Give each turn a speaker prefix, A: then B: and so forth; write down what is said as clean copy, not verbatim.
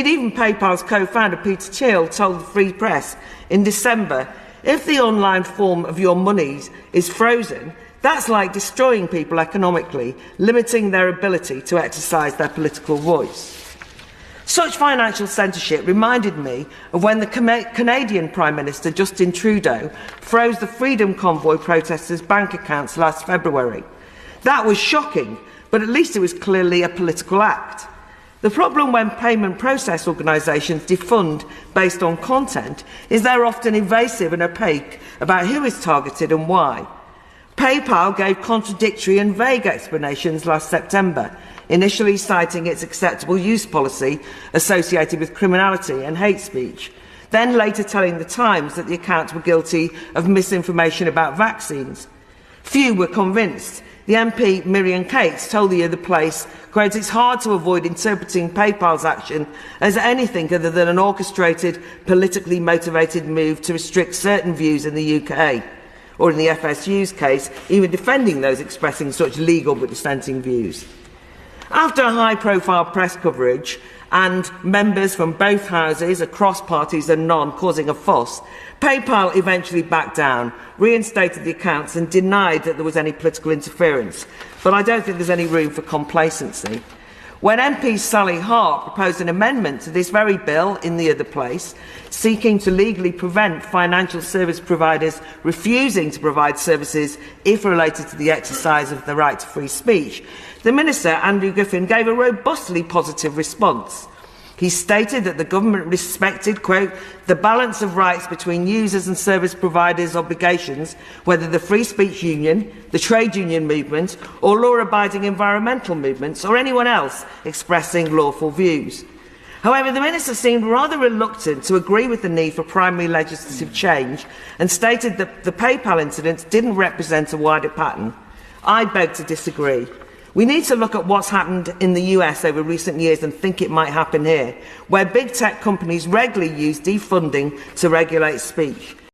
A: Even PayPal's co-founder Peter Thiel told the Free Press in December, if the online form of your money is frozen, that's like destroying people economically, limiting their ability to exercise their political voice. Such financial censorship reminded me of when the Canadian Prime Minister Justin Trudeau froze the Freedom Convoy protesters' bank accounts last February. That was shocking, but at least it was clearly a political act. The problem when payment process organisations defund based on content is they're often evasive and opaque about who is targeted and why. PayPal gave contradictory and vague explanations last September, initially citing its acceptable use policy associated with criminality and hate speech, then later telling The Times that the accounts were guilty of misinformation about vaccines. Few were convinced. The MP Miriam Cates told the other place, quote, "It's hard to avoid interpreting PayPal's action as anything other than an orchestrated, politically motivated move to restrict certain views in the UK." Or in the FSU's case, even defending those expressing such legal but dissenting views. After high-profile press coverage and members from both houses, across parties and none, causing a fuss, PayPal eventually backed down, reinstated the accounts and denied that there was any political interference. But I don't think there's any room for complacency. When MP Sally Hart proposed an amendment to this very bill in the other place, seeking to legally prevent financial service providers refusing to provide services if related to the exercise of the right to free speech, the Minister, Andrew Griffin, gave a robustly positive response. He stated that the government respected, quote, "the balance of rights between users and service providers' obligations, whether the free speech union, the trade union movement, or law-abiding environmental movements, or anyone else expressing lawful views." However, the Minister seemed rather reluctant to agree with the need for primary legislative change and stated that the PayPal incident didn't represent a wider pattern. I beg to disagree. We need to look at what's happened in the US over recent years and think it might happen here, where big tech companies regularly use defunding to regulate speech.